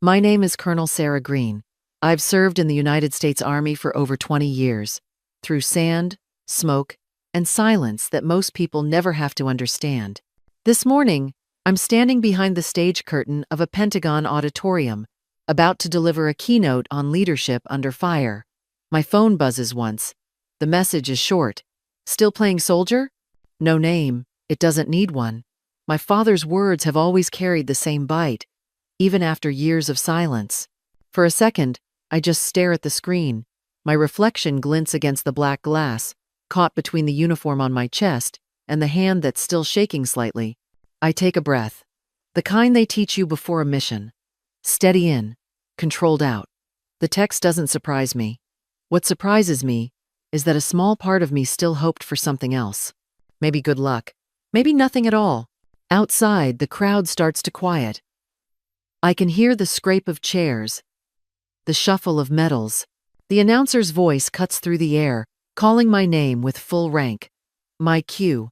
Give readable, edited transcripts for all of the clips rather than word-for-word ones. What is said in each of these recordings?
My name is Colonel Sarah Green. I've served in the United States Army for over 20 years, through sand, smoke, and silence that most people never have to understand. This morning, I'm standing behind the stage curtain of a Pentagon auditorium, about to deliver a keynote on leadership under fire. My phone buzzes once. The message is short. Still playing soldier? No name. It doesn't need one. My father's words have always carried the same bite, even after years of silence. For a second, I just stare at the screen. My reflection glints against the black glass, caught between the uniform on my chest and the hand that's still shaking slightly. I take a breath. The kind they teach you before a mission. Steady in, controlled out. The text doesn't surprise me. What surprises me is that a small part of me still hoped for something else. Maybe good luck. Maybe nothing at all. Outside, the crowd starts to quiet. I can hear the scrape of chairs, the shuffle of metals. The announcer's voice cuts through the air, calling my name with full rank. My cue.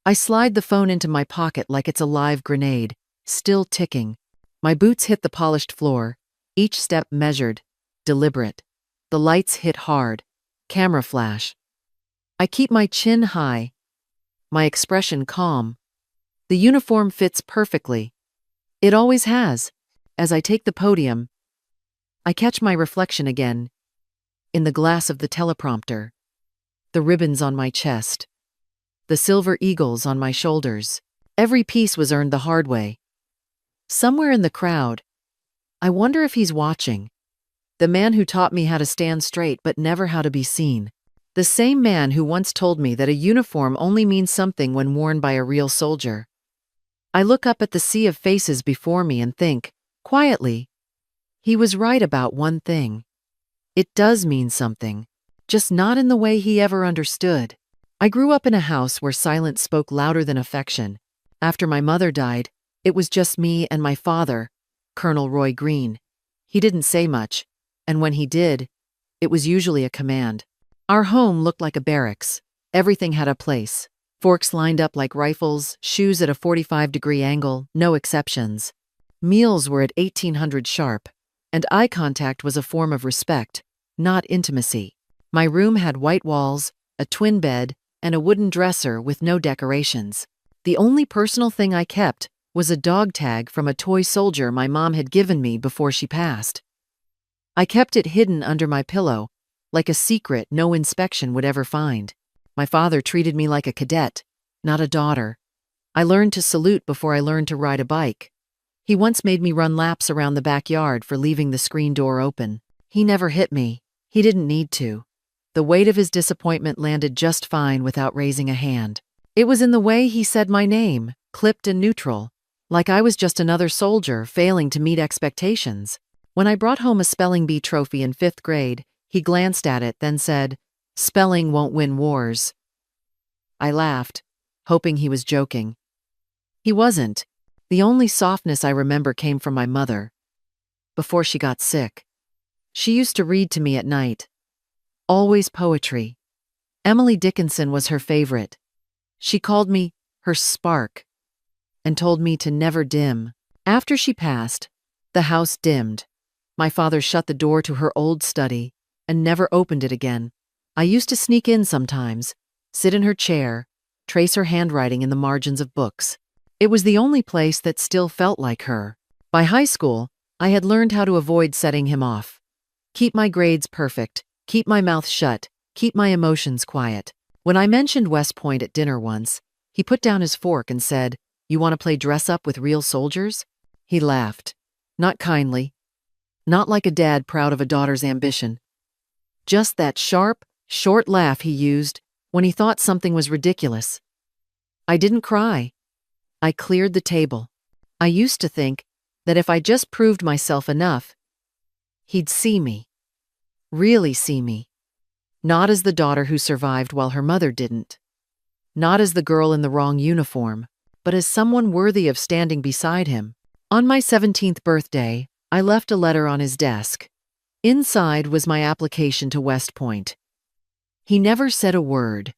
I slide the phone into my pocket like it's a live grenade, still ticking. My boots hit the polished floor, each step measured, deliberate. The lights hit hard. Camera flash. I keep my chin high, my expression calm. The uniform fits perfectly. It always has. As I take the podium, I catch my reflection again, in the glass of the teleprompter. The ribbons on my chest. The silver eagles on my shoulders. Every piece was earned the hard way. Somewhere in the crowd, I wonder if he's watching. The man who taught me how to stand straight but never how to be seen. The same man who once told me that a uniform only means something when worn by a real soldier. I look up at the sea of faces before me and think, quietly, he was right about one thing. It does mean something, just not in the way he ever understood. I grew up in a house where silence spoke louder than affection. After my mother died, it was just me and my father, Colonel Roy Green. He didn't say much, and when he did, it was usually a command. Our home looked like a barracks. Everything had a place. Forks lined up like rifles, shoes at a 45-degree angle, no exceptions. Meals were at 1800 sharp, and eye contact was a form of respect, not intimacy. My room had white walls, a twin bed, and a wooden dresser with no decorations. The only personal thing I kept was a dog tag from a toy soldier my mom had given me before she passed. I kept it hidden under my pillow, like a secret no inspection would ever find. My father treated me like a cadet, not a daughter. I learned to salute before I learned to ride a bike. He once made me run laps around the backyard for leaving the screen door open. He never hit me. He didn't need to. The weight of his disappointment landed just fine without raising a hand. It was in the way he said my name, clipped and neutral, like I was just another soldier failing to meet expectations. When I brought home a spelling bee trophy in 5th grade, he glanced at it, then said, "Spelling won't win wars." I laughed, hoping he was joking. He wasn't. The only softness I remember came from my mother. Before she got sick. She used to read to me at night. Always poetry. Emily Dickinson was her favorite. She called me her spark and told me to never dim. After she passed, the house dimmed. My father shut the door to her old study and never opened it again. I used to sneak in sometimes, sit in her chair, trace her handwriting in the margins of books. It was the only place that still felt like her. By high school, I had learned how to avoid setting him off. Keep my grades perfect, keep my mouth shut, keep my emotions quiet. When I mentioned West Point at dinner once, he put down his fork and said, "You want to play dress-up with real soldiers?" He laughed. Not kindly. Not like a dad proud of a daughter's ambition. Just that sharp, short laugh he used when he thought something was ridiculous. I didn't cry. I cleared the table. I used to think that if I just proved myself enough, he'd see me. Really see me. Not as the daughter who survived while her mother didn't. Not as the girl in the wrong uniform, but as someone worthy of standing beside him. On my 17th birthday, I left a letter on his desk. Inside was my application to West Point. He never said a word.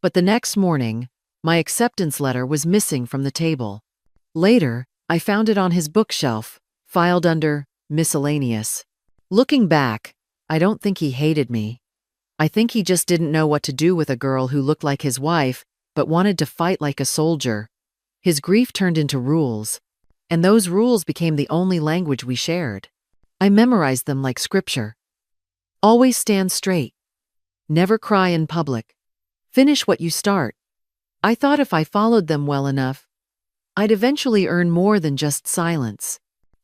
But the next morning, my acceptance letter was missing from the table. Later, I found it on his bookshelf, filed under miscellaneous. Looking back, I don't think he hated me. I think he just didn't know what to do with a girl who looked like his wife but wanted to fight like a soldier. His grief turned into rules, and those rules became the only language we shared. I memorized them like scripture. Always stand straight. Never cry in public. Finish what you start. I thought if I followed them well enough, I'd eventually earn more than just silence.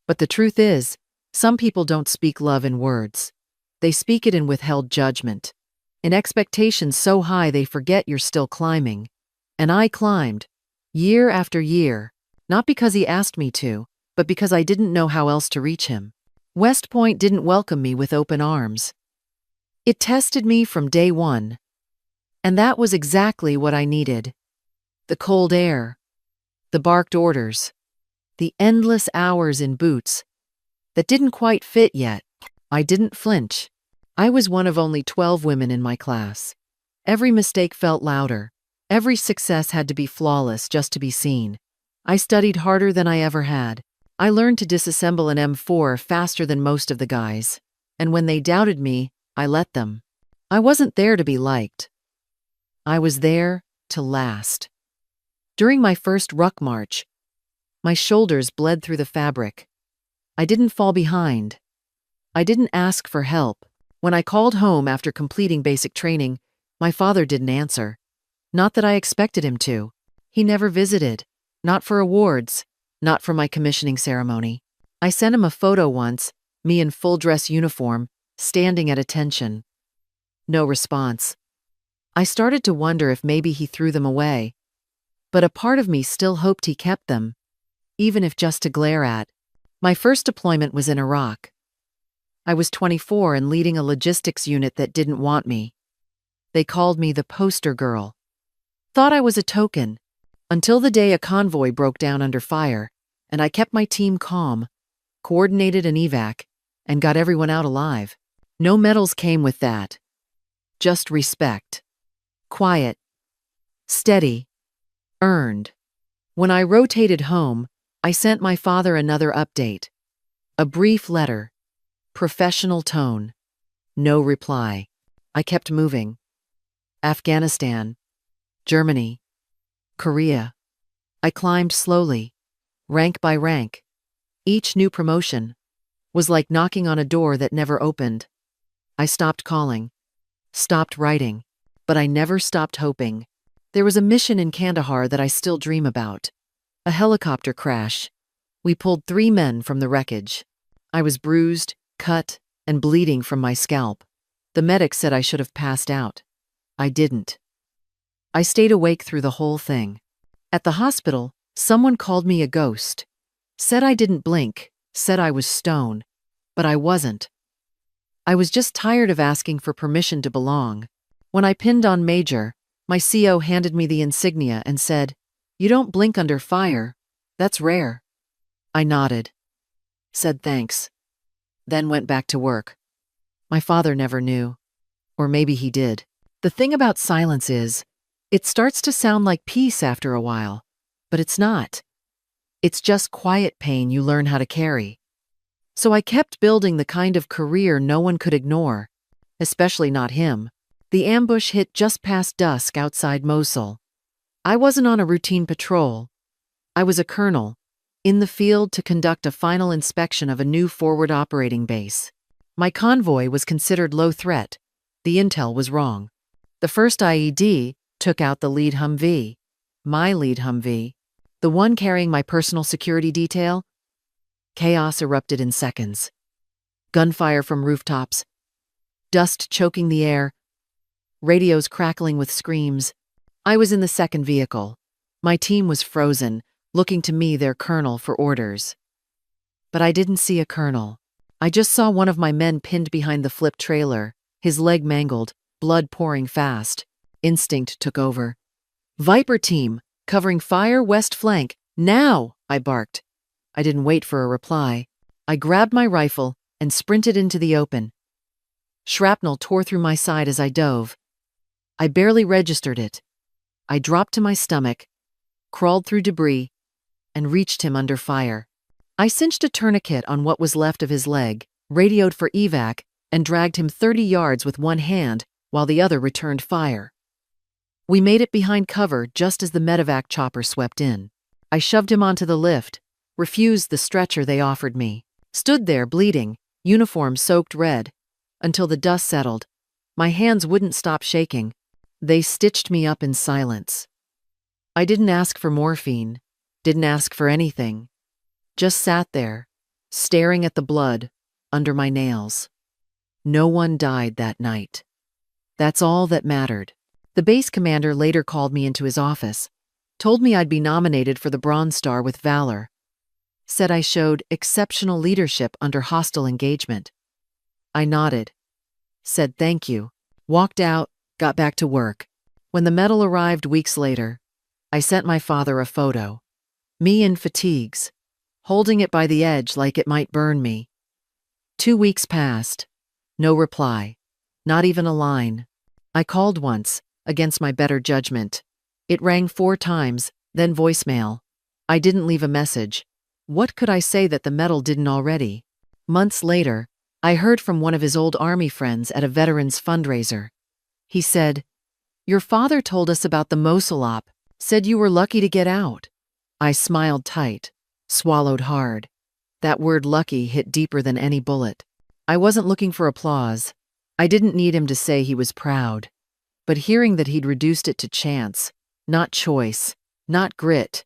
But the truth is, some people don't speak love in words. They speak it in withheld judgment, in expectations so high they forget you're still climbing. And I climbed, year after year, not because he asked me to, but because I didn't know how else to reach him. West Point didn't welcome me with open arms. It tested me from day one. And that was exactly what I needed. The cold air, the barked orders, the endless hours in boots that didn't quite fit yet. I didn't flinch. I was one of only 12 women in my class. Every mistake felt louder. Every success had to be flawless just to be seen. I studied harder than I ever had. I learned to disassemble an M4 faster than most of the guys. And when they doubted me, I let them. I wasn't there to be liked. I was there to last. During my first ruck march, my shoulders bled through the fabric. I didn't fall behind. I didn't ask for help. When I called home after completing basic training, my father didn't answer. Not that I expected him to. He never visited. Not for awards. Not for my commissioning ceremony. I sent him a photo once, me in full dress uniform, standing at attention. No response. I started to wonder if maybe he threw them away. But a part of me still hoped he kept them, even if just to glare at. My first deployment was in Iraq. I was 24 and leading a logistics unit that didn't want me. They called me the poster girl. Thought I was a token, until the day a convoy broke down under fire, and I kept my team calm, coordinated an evac, and got everyone out alive. No medals came with that. Just respect. Quiet. Steady. Earned. When I rotated home, I sent my father another update. A brief letter. Professional tone. No reply. I kept moving. Afghanistan. Germany. Korea. I climbed slowly, rank by rank. Each new promotion was like knocking on a door that never opened. I stopped calling, stopped writing, but I never stopped hoping. There was a mission in Kandahar that I still dream about. A helicopter crash. We pulled 3 men from the wreckage. I was bruised, cut, and bleeding from my scalp. The medic said I should have passed out. I didn't. I stayed awake through the whole thing. At the hospital, someone called me a ghost. Said I didn't blink, said I was stone. But I wasn't. I was just tired of asking for permission to belong. When I pinned on Major, my CO handed me the insignia and said, "You don't blink under fire. That's rare." I nodded. Said thanks. Then went back to work. My father never knew. Or maybe he did. The thing about silence is, it starts to sound like peace after a while, but it's not. It's just quiet pain you learn how to carry. So I kept building the kind of career no one could ignore, especially not him. The ambush hit just past dusk outside Mosul. I wasn't on a routine patrol. I was a colonel, in the field to conduct a final inspection of a new forward operating base. My convoy was considered low threat. The intel was wrong. The first IED took out the lead Humvee. My lead Humvee. The one carrying my personal security detail. Chaos erupted in seconds. Gunfire from rooftops. Dust choking the air. Radios crackling with screams. I was in the second vehicle. My team was frozen, looking to me, their colonel, for orders. But I didn't see a colonel. I just saw one of my men pinned behind the flipped trailer, his leg mangled, blood pouring fast. Instinct took over. "Viper team, covering fire west flank, now!" I barked. I didn't wait for a reply. I grabbed my rifle and sprinted into the open. Shrapnel tore through my side as I dove. I barely registered it. I dropped to my stomach, crawled through debris, and reached him under fire. I cinched a tourniquet on what was left of his leg, radioed for evac, and dragged him 30 yards with one hand while the other returned fire. We made it behind cover just as the medevac chopper swept in. I shoved him onto the lift, refused the stretcher they offered me, stood there bleeding, uniform soaked red, until the dust settled. My hands wouldn't stop shaking. They stitched me up in silence. I didn't ask for morphine, didn't ask for anything. Just sat there, staring at the blood under my nails. No one died that night. That's all that mattered. The base commander later called me into his office, told me I'd be nominated for the Bronze Star with Valor, said I showed exceptional leadership under hostile engagement. I nodded, said thank you, walked out, got back to work. When the medal arrived weeks later, I sent my father a photo. Me in fatigues, holding it by the edge like it might burn me. 2 weeks passed. No reply. Not even a line. I called once, against my better judgment. It rang 4 times, then voicemail. I didn't leave a message. What could I say that the medal didn't already? Months later, I heard from one of his old Army friends at a veterans fundraiser. He said, "Your father told us about the Mosul op, said you were lucky to get out." I smiled tight, swallowed hard. That word lucky hit deeper than any bullet. I wasn't looking for applause. I didn't need him to say he was proud. But hearing that he'd reduced it to chance, not choice, not grit,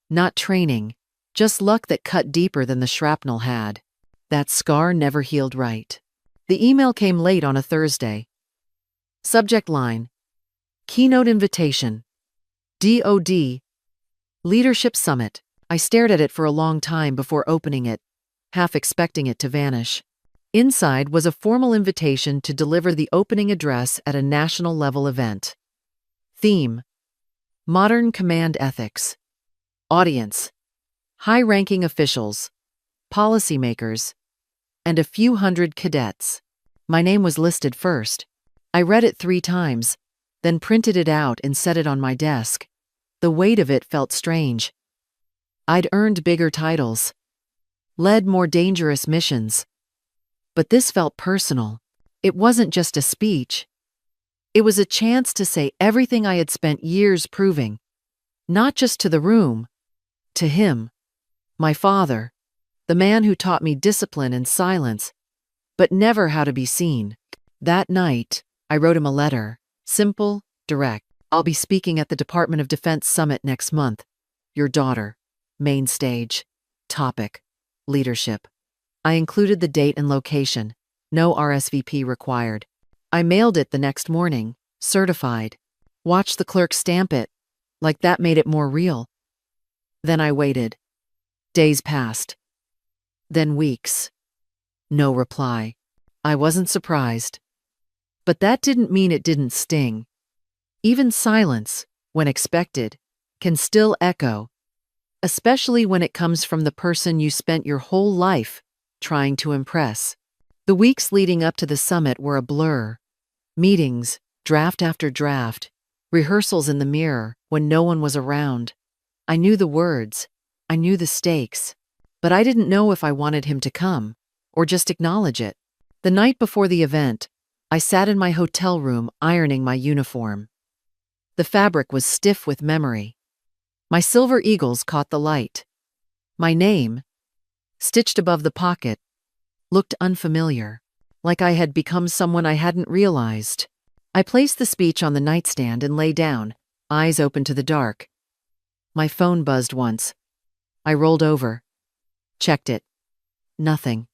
not training, just luck that cut deeper than the shrapnel had, that scar never healed right. The email came late on a Thursday. Subject line: Keynote invitation. DOD. Leadership Summit. I stared at it for a long time before opening it, half expecting it to vanish. Inside was a formal invitation to deliver the opening address at a national-level event. Theme: Modern Command Ethics. Audience: high-ranking officials, policymakers, and a few hundred cadets. My name was listed first. I read it 3 times, then printed it out and set it on my desk. The weight of it felt strange. I'd earned bigger titles, led more dangerous missions. But this felt personal. It wasn't just a speech. It was a chance to say everything I had spent years proving, not just to the room, to him, my father, the man who taught me discipline and silence, but never how to be seen. That night, I wrote him a letter, simple, direct. "I'll be speaking at the Department of Defense Summit next month. Your daughter. Main stage. Topic: leadership." I included the date and location. No RSVP required. I mailed it the next morning, certified. Watched the clerk stamp it, like that made it more real. Then I waited. Days passed. Then weeks. No reply. I wasn't surprised. But that didn't mean it didn't sting. Even silence, when expected, can still echo, especially when it comes from the person you spent your whole life trying to impress. The weeks leading up to the summit were a blur. Meetings, draft after draft, rehearsals in the mirror when no one was around. I knew the words, I knew the stakes, but I didn't know if I wanted him to come, or just acknowledge it. The night before the event, I sat in my hotel room ironing my uniform. The fabric was stiff with memory. My silver eagles caught the light. My name, stitched above the pocket, looked unfamiliar, like I had become someone I hadn't realized. I placed the speech on the nightstand and lay down, eyes open to the dark. My phone buzzed once. I rolled over, checked it. Nothing.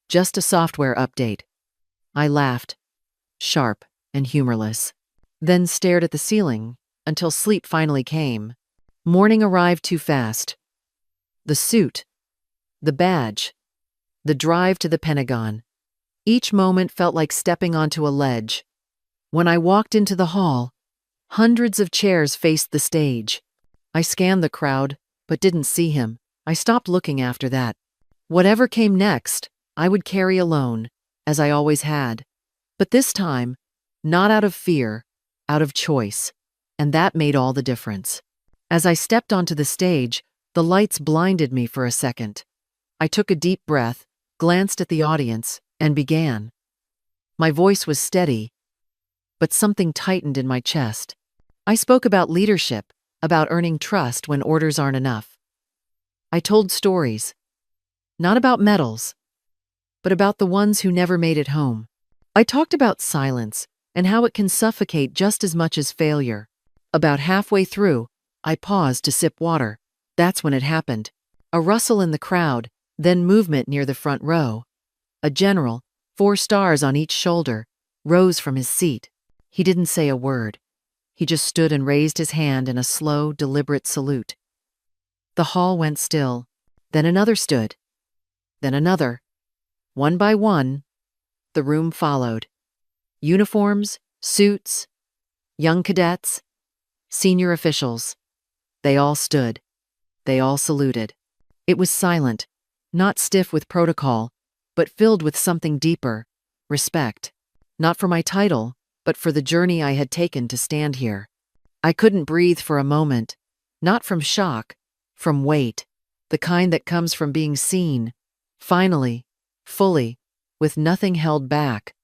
Just a software update. I laughed, sharp and humorless, then stared at the ceiling until sleep finally came. Morning arrived too fast. The suit, the badge, the drive to the Pentagon. Each moment felt like stepping onto a ledge. When I walked into the hall, hundreds of chairs faced the stage. I scanned the crowd, but didn't see him. I stopped looking after that. Whatever came next, I would carry alone, as I always had. But this time, not out of fear, out of choice. And that made all the difference. As I stepped onto the stage, the lights blinded me for a second. I took a deep breath, glanced at the audience, and began. My voice was steady, but something tightened in my chest. I spoke about leadership, about earning trust when orders aren't enough. I told stories, not about medals, but about the ones who never made it home. I talked about silence and how it can suffocate just as much as failure. About halfway through, I paused to sip water. That's when it happened. A rustle in the crowd, then movement near the front row. A general, 4 stars on each shoulder, rose from his seat. He didn't say a word. He just stood and raised his hand in a slow, deliberate salute. The hall went still. Then another stood. Then another. One by one, the room followed. Uniforms, suits, young cadets, senior officials. They all stood. They all saluted. It was silent, not stiff with protocol, but filled with something deeper, respect. Not for my title, but for the journey I had taken to stand here. I couldn't breathe for a moment, not from shock, from weight, the kind that comes from being seen, finally, fully, with nothing held back.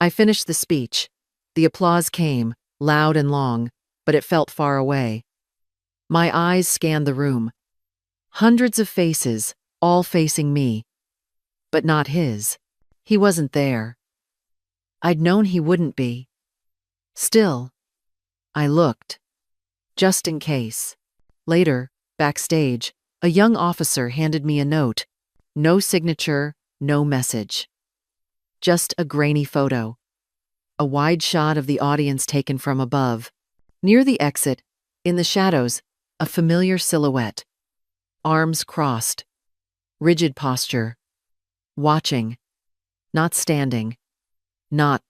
I finished the speech. The applause came, loud and long, but it felt far away. My eyes scanned the room. Hundreds of faces, all facing me. But not his. He wasn't there. I'd known he wouldn't be. Still, I looked, just in case. Later, backstage, a young officer handed me a note. No signature, no message. Just a grainy photo. A wide shot of the audience taken from above. Near the exit, in the shadows, a familiar silhouette. Arms crossed. Rigid posture. Watching. Not standing. Not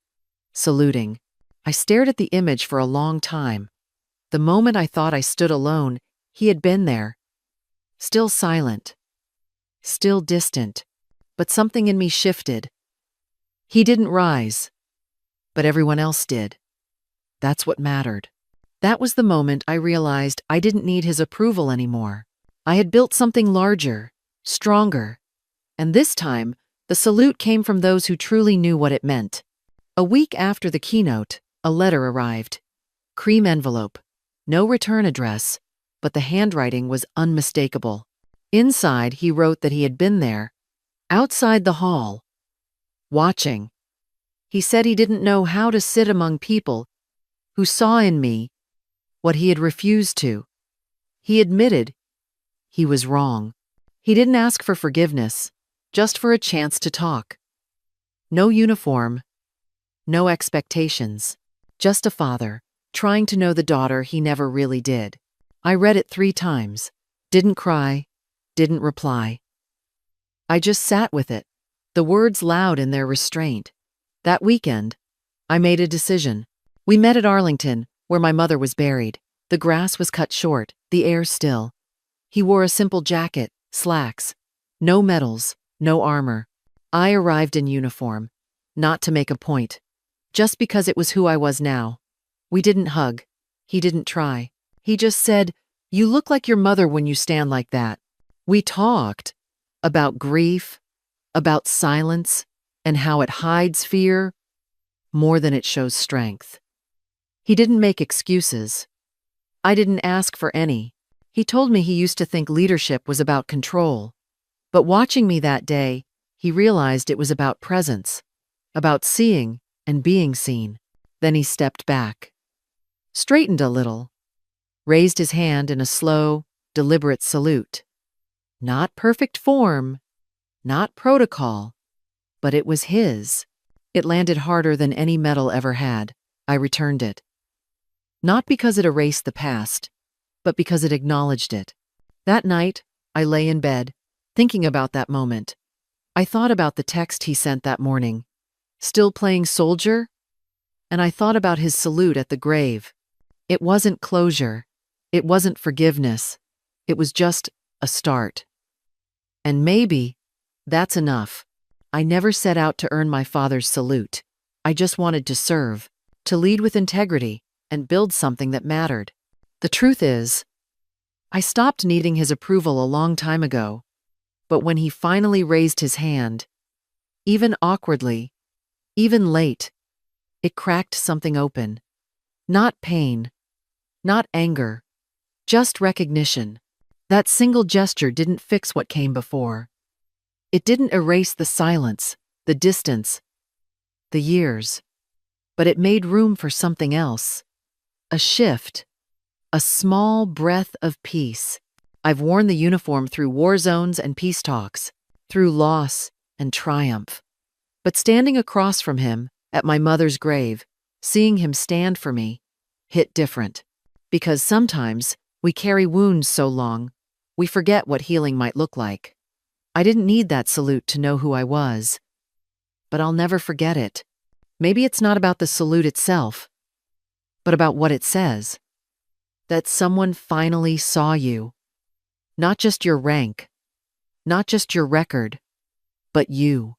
saluting. I stared at the image for a long time. The moment I thought I stood alone, he had been there. Still silent. Still distant. But something in me shifted. He didn't rise. But everyone else did. That's what mattered. That was the moment I realized I didn't need his approval anymore. I had built something larger, stronger. And this time, the salute came from those who truly knew what it meant. A week after the keynote, a letter arrived. Cream envelope. No return address, but the handwriting was unmistakable. Inside, he wrote that he had been there, outside the hall, watching. He said he didn't know how to sit among people who saw in me what he had refused to. He admitted he was wrong. He didn't ask for forgiveness, just for a chance to talk. No uniform, no expectations, just a father trying to know the daughter he never really did. I read it 3 times, didn't cry, didn't reply. I just sat with it, the words loud in their restraint. That weekend, I made a decision. We met at Arlington, where my mother was buried. The grass was cut short, the air still. He wore a simple jacket, slacks. No medals, no armor. I arrived in uniform, not to make a point, just because it was who I was now. We didn't hug. He didn't try. He just said, "You look like your mother when you stand like that." We talked about grief, about silence, and how it hides fear more than it shows strength. He didn't make excuses. I didn't ask for any. He told me he used to think leadership was about control. But watching me that day, he realized it was about presence, about seeing and being seen. Then he stepped back, straightened a little, raised his hand in a slow, deliberate salute. Not perfect form, not protocol, but it was his. It landed harder than any medal ever had. I returned it. Not because it erased the past, but because it acknowledged it. That night, I lay in bed, thinking about that moment. I thought about the text he sent that morning. Still playing soldier? And I thought about his salute at the grave. It wasn't closure. It wasn't forgiveness. It was just a start. And maybe that's enough. I never set out to earn my father's salute. I just wanted to serve, to lead with integrity, and build something that mattered. The truth is, I stopped needing his approval a long time ago. But when he finally raised his hand, even awkwardly, even late, it cracked something open. Not pain, not anger, just recognition. That single gesture didn't fix what came before. It didn't erase the silence, the distance, the years. But it made room for something else. A shift. A small breath of peace. I've worn the uniform through war zones and peace talks, through loss and triumph. But standing across from him, at my mother's grave, seeing him stand for me, hit different. Because sometimes we carry wounds so long, we forget what healing might look like. I didn't need that salute to know who I was. But I'll never forget it. Maybe it's not about the salute itself, but about what it says. That someone finally saw you. Not just your rank, not just your record, but you.